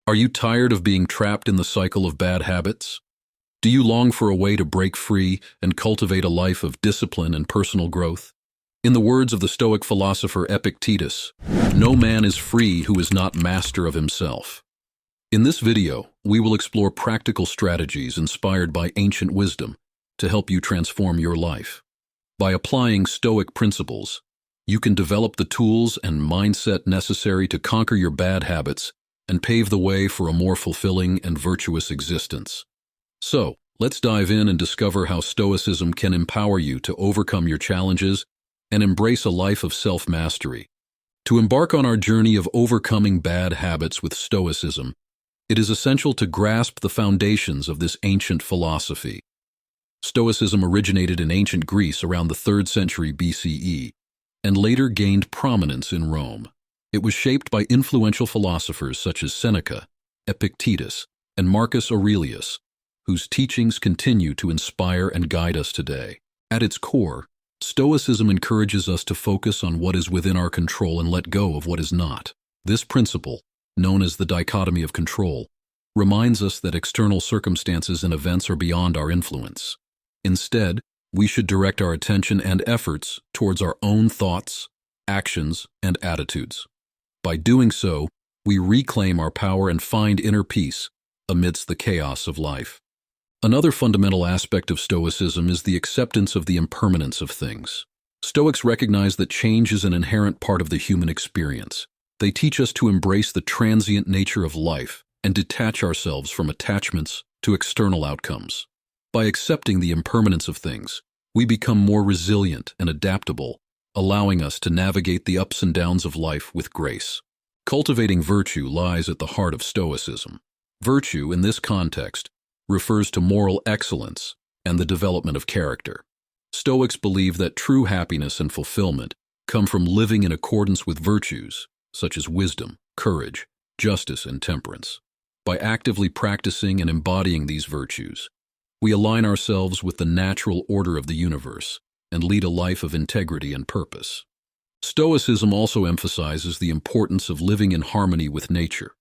Are you tired of being trapped in the cycle of bad habits? Do you long for a way to break free and cultivate a life of discipline and personal growth? In the words of the Stoic philosopher Epictetus, no man is free who is not master of himself. In this video, we will explore practical strategies inspired by ancient wisdom to help you transform your life. By applying Stoic principles, you can develop the tools and mindset necessary to conquer your bad habits and pave the way for a more fulfilling and virtuous existence. So, let's dive in and discover how Stoicism can empower you to overcome your challenges and embrace a life of self-mastery. To embark on our journey of overcoming bad habits with Stoicism, it is essential to grasp the foundations of this ancient philosophy. Stoicism originated in ancient Greece around the 3rd century BCE and later gained prominence in Rome. It was shaped by influential philosophers such as Seneca, Epictetus, and Marcus Aurelius, whose teachings continue to inspire and guide us today. At its core, Stoicism encourages us to focus on what is within our control and let go of what is not. This principle, known as the dichotomy of control, reminds us that external circumstances and events are beyond our influence. Instead, we should direct our attention and efforts towards our own thoughts, actions, and attitudes. By doing so, we reclaim our power and find inner peace amidst the chaos of life. Another fundamental aspect of Stoicism is the acceptance of the impermanence of things. Stoics recognize that change is an inherent part of the human experience. They teach us to embrace the transient nature of life and detach ourselves from attachments to external outcomes. By accepting the impermanence of things, we become more resilient and adaptable, allowing us to navigate the ups and downs of life with grace. Cultivating virtue lies at the heart of Stoicism. Virtue, in this context, refers to moral excellence and the development of character. Stoics believe that true happiness and fulfillment come from living in accordance with virtues, such as wisdom, courage, justice, and temperance. By actively practicing and embodying these virtues, we align ourselves with the natural order of the universe and lead a life of integrity and purpose. Stoicism also emphasizes the importance of living in harmony with nature.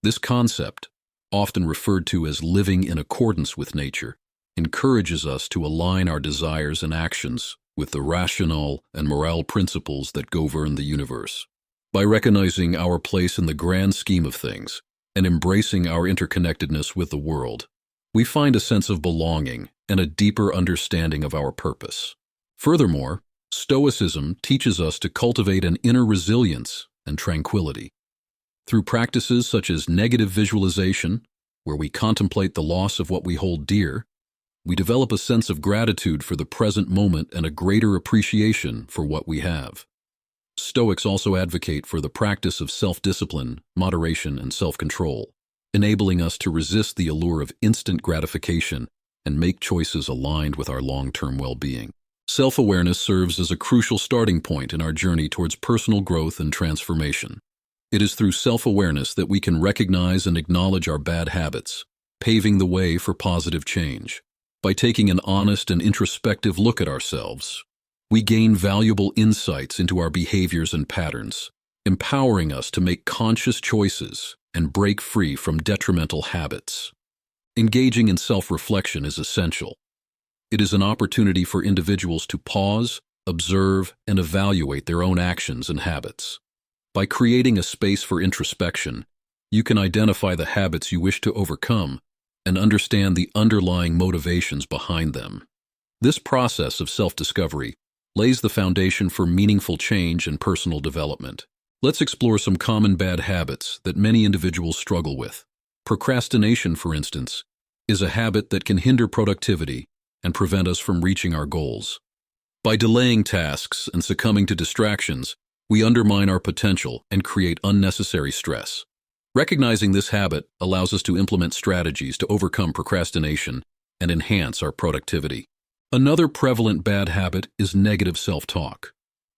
This concept, often referred to as living in accordance with nature, encourages us to align our desires and actions with the rational and moral principles that govern the universe. By recognizing our place in the grand scheme of things and embracing our interconnectedness with the world, we find a sense of belonging and a deeper understanding of our purpose. Furthermore, Stoicism teaches us to cultivate an inner resilience and tranquility. Through practices such as negative visualization, where we contemplate the loss of what we hold dear, we develop a sense of gratitude for the present moment and a greater appreciation for what we have. Stoics also advocate for the practice of self-discipline, moderation, and self-control, enabling us to resist the allure of instant gratification and make choices aligned with our long-term well-being. Self-awareness serves as a crucial starting point in our journey towards personal growth and transformation. It is through self-awareness that we can recognize and acknowledge our bad habits, paving the way for positive change. By taking an honest and introspective look at ourselves, we gain valuable insights into our behaviors and patterns, empowering us to make conscious choices and break free from detrimental habits. Engaging in self-reflection is essential. It is an opportunity for individuals to pause, observe, and evaluate their own actions and habits. By creating a space for introspection, you can identify the habits you wish to overcome and understand the underlying motivations behind them. This process of self-discovery lays the foundation for meaningful change and personal development. Let's explore some common bad habits that many individuals struggle with. Procrastination, for instance, is a habit that can hinder productivity and prevent us from reaching our goals. By delaying tasks and succumbing to distractions, we undermine our potential and create unnecessary stress. Recognizing this habit allows us to implement strategies to overcome procrastination and enhance our productivity. Another prevalent bad habit is negative self-talk.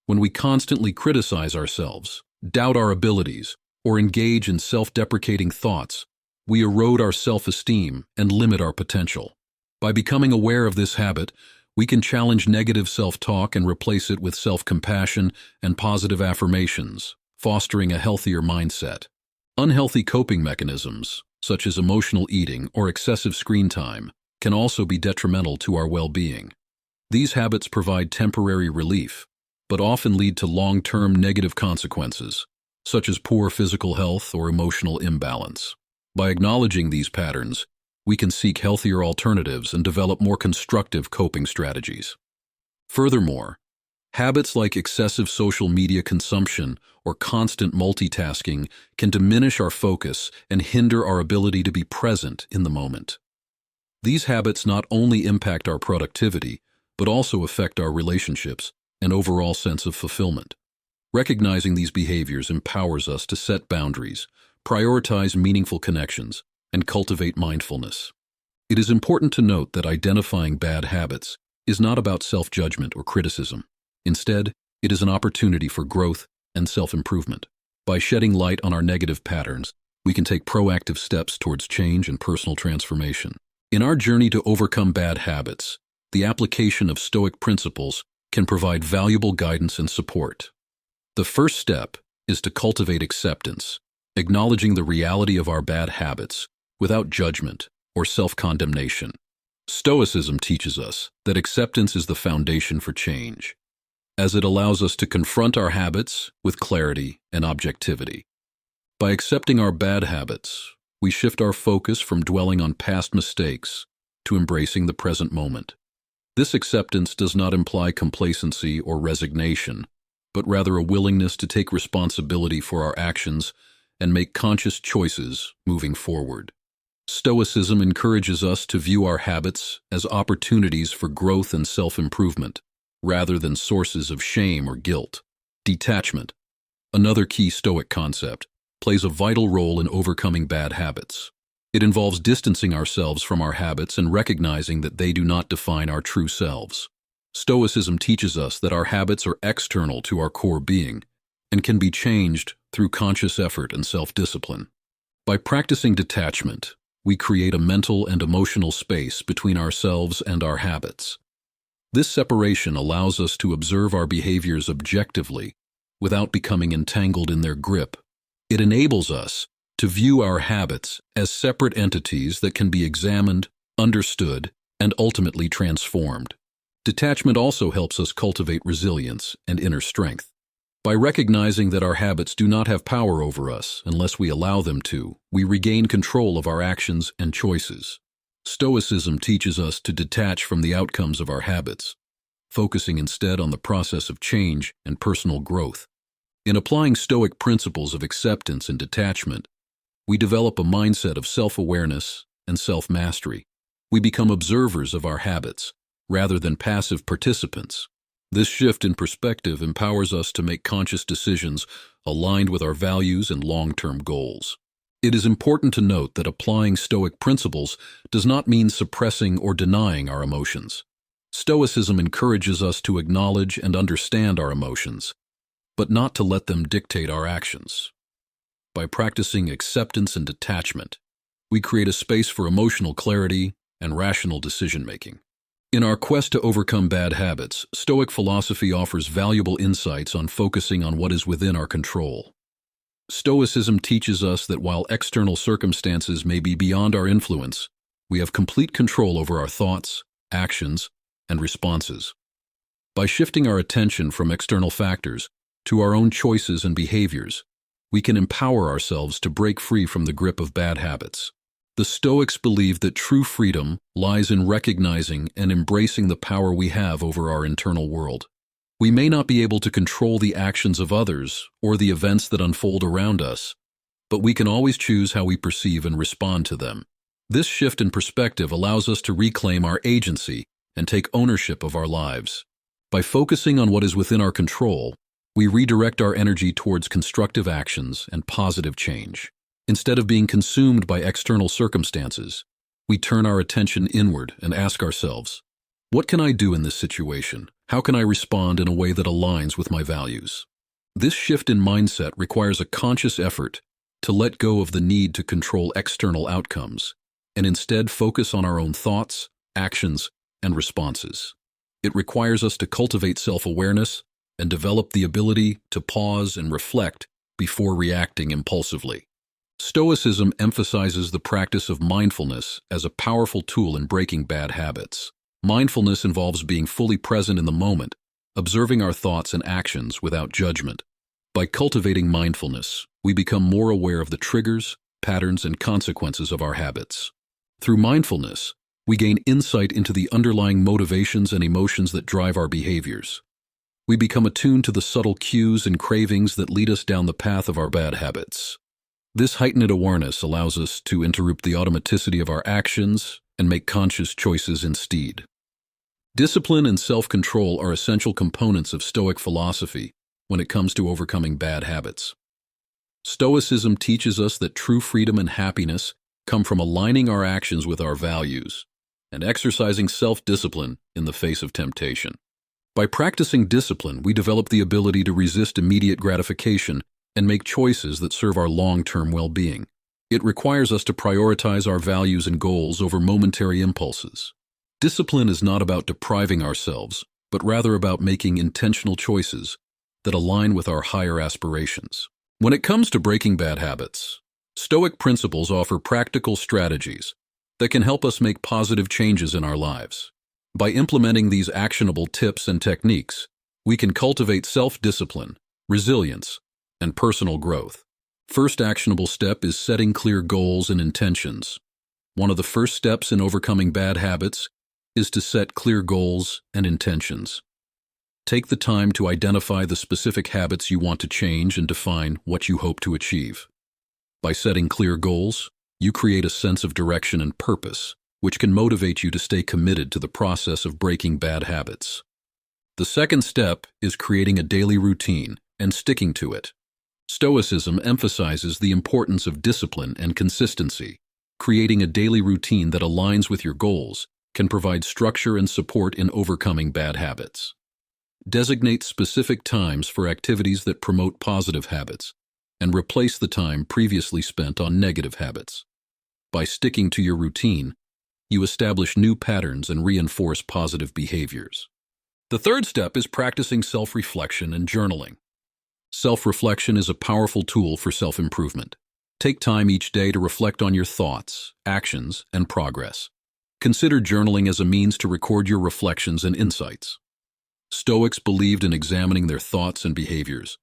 When we constantly criticize ourselves, doubt our abilities, or engage in self-deprecating thoughts, we erode our self-esteem and limit our potential. By becoming aware of this habit, we can challenge negative self-talk and replace it with self-compassion and positive affirmations, fostering a healthier mindset. Unhealthy coping mechanisms, such as emotional eating or excessive screen time, can also be detrimental to our well-being. These habits provide temporary relief, but often lead to long-term negative consequences, such as poor physical health or emotional imbalance. By acknowledging these patterns, we can seek healthier alternatives and develop more constructive coping strategies. Furthermore, habits like excessive social media consumption or constant multitasking can diminish our focus and hinder our ability to be present in the moment. These habits not only impact our productivity, but also affect our relationships and overall sense of fulfillment. Recognizing these behaviors empowers us to set boundaries, prioritize meaningful connections, and cultivate mindfulness. It is important to note that identifying bad habits is not about self-judgment or criticism. Instead, it is an opportunity for growth and self-improvement. By shedding light on our negative patterns, we can take proactive steps towards change and personal transformation. In our journey to overcome bad habits, the application of Stoic principles can provide valuable guidance and support. The first step is to cultivate acceptance, acknowledging the reality of our bad habits without judgment or self-condemnation. Stoicism teaches us that acceptance is the foundation for change, as it allows us to confront our habits with clarity and objectivity. By accepting our bad habits, we shift our focus from dwelling on past mistakes to embracing the present moment. This acceptance does not imply complacency or resignation, but rather a willingness to take responsibility for our actions and make conscious choices moving forward. Stoicism encourages us to view our habits as opportunities for growth and self-improvement, rather than sources of shame or guilt. Detachment, another key Stoic concept, plays a vital role in overcoming bad habits. It involves distancing ourselves from our habits and recognizing that they do not define our true selves. Stoicism teaches us that our habits are external to our core being and can be changed through conscious effort and self-discipline. By practicing detachment, we create a mental and emotional space between ourselves and our habits. This separation allows us to observe our behaviors objectively without becoming entangled in their grip. It enables us to view our habits as separate entities that can be examined, understood, and ultimately transformed. Detachment also helps us cultivate resilience and inner strength. By recognizing that our habits do not have power over us unless we allow them to, we regain control of our actions and choices. Stoicism teaches us to detach from the outcomes of our habits, focusing instead on the process of change and personal growth. In applying Stoic principles of acceptance and detachment, we develop a mindset of self-awareness and self-mastery. We become observers of our habits, rather than passive participants. This shift in perspective empowers us to make conscious decisions aligned with our values and long-term goals. It is important to note that applying Stoic principles does not mean suppressing or denying our emotions. Stoicism encourages us to acknowledge and understand our emotions, but not to let them dictate our actions. By practicing acceptance and detachment, we create a space for emotional clarity and rational decision-making. In our quest to overcome bad habits, Stoic philosophy offers valuable insights on focusing on what is within our control. Stoicism teaches us that while external circumstances may be beyond our influence, we have complete control over our thoughts, actions, and responses. By shifting our attention from external factors to our own choices and behaviors, we can empower ourselves to break free from the grip of bad habits. The Stoics believe that true freedom lies in recognizing and embracing the power we have over our internal world. We may not be able to control the actions of others or the events that unfold around us, but we can always choose how we perceive and respond to them. This shift in perspective allows us to reclaim our agency and take ownership of our lives. By focusing on what is within our control, we redirect our energy towards constructive actions and positive change. Instead of being consumed by external circumstances, we turn our attention inward and ask ourselves, what can I do in this situation? How can I respond in a way that aligns with my values? This shift in mindset requires a conscious effort to let go of the need to control external outcomes and instead focus on our own thoughts, actions, and responses. It requires us to cultivate self-awareness and develop the ability to pause and reflect before reacting impulsively. Stoicism emphasizes the practice of mindfulness as a powerful tool in breaking bad habits. Mindfulness involves being fully present in the moment, observing our thoughts and actions without judgment. By cultivating mindfulness, we become more aware of the triggers, patterns, and consequences of our habits. Through mindfulness, we gain insight into the underlying motivations and emotions that drive our behaviors. We become attuned to the subtle cues and cravings that lead us down the path of our bad habits. This heightened awareness allows us to interrupt the automaticity of our actions and make conscious choices instead. Discipline and self-control are essential components of Stoic philosophy when it comes to overcoming bad habits. Stoicism teaches us that true freedom and happiness come from aligning our actions with our values and exercising self-discipline in the face of temptation. By practicing discipline, we develop the ability to resist immediate gratification and make choices that serve our long-term well-being. It requires us to prioritize our values and goals over momentary impulses. Discipline is not about depriving ourselves, but rather about making intentional choices that align with our higher aspirations. When it comes to breaking bad habits, Stoic principles offer practical strategies that can help us make positive changes in our lives. By implementing these actionable tips and techniques, we can cultivate self-discipline, resilience, and personal growth. First actionable step is setting clear goals and intentions. One of the first steps in overcoming bad habits is to set clear goals and intentions. Take the time to identify the specific habits you want to change and define what you hope to achieve. By setting clear goals, you create a sense of direction and purpose, which can motivate you to stay committed to the process of breaking bad habits. The second step is creating a daily routine and sticking to it. Stoicism emphasizes the importance of discipline and consistency. Creating a daily routine that aligns with your goals can provide structure and support in overcoming bad habits. Designate specific times for activities that promote positive habits and replace the time previously spent on negative habits. By sticking to your routine, you establish new patterns and reinforce positive behaviors. The third step is practicing self-reflection and journaling. Self-reflection is a powerful tool for self-improvement. Take time each day to reflect on your thoughts, actions, and progress. Consider journaling as a means to record your reflections and insights. Stoics believed in examining their thoughts and behaviors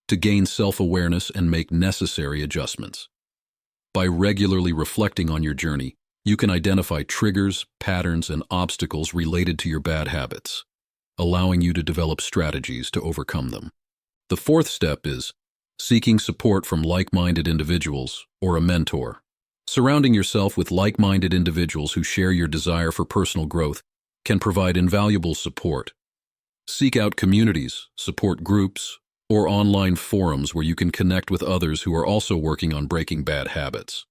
to gain self-awareness and make necessary adjustments. By regularly reflecting on your journey, you can identify triggers, patterns, and obstacles related to your bad habits, allowing you to develop strategies to overcome them. The fourth step is seeking support from like-minded individuals or a mentor. Surrounding yourself with like-minded individuals who share your desire for personal growth can provide invaluable support. Seek out communities, support groups, or online forums where you can connect with others who are also working on breaking bad habits.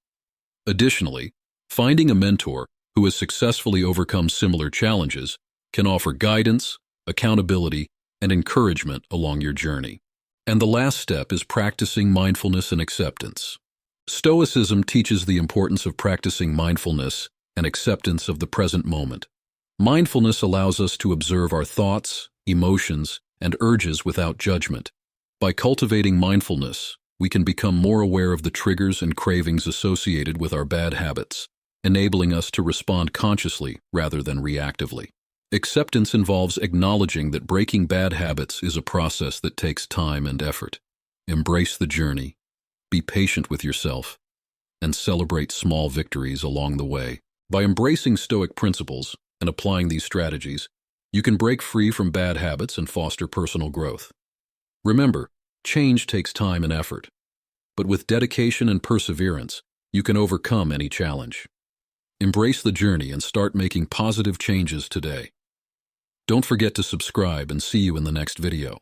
Additionally, finding a mentor who has successfully overcome similar challenges can offer guidance, accountability, and encouragement along your journey. And the last step is practicing mindfulness and acceptance. Stoicism teaches the importance of practicing mindfulness and acceptance of the present moment. Mindfulness allows us to observe our thoughts, emotions, and urges without judgment. By cultivating mindfulness, we can become more aware of the triggers and cravings associated with our bad habits, enabling us to respond consciously rather than reactively. Acceptance involves acknowledging that breaking bad habits is a process that takes time and effort. Embrace the journey, be patient with yourself, and celebrate small victories along the way. By embracing Stoic principles and applying these strategies, you can break free from bad habits and foster personal growth. Remember, change takes time and effort, but with dedication and perseverance, you can overcome any challenge. Embrace the journey and start making positive changes today. Don't forget to subscribe and see you in the next video.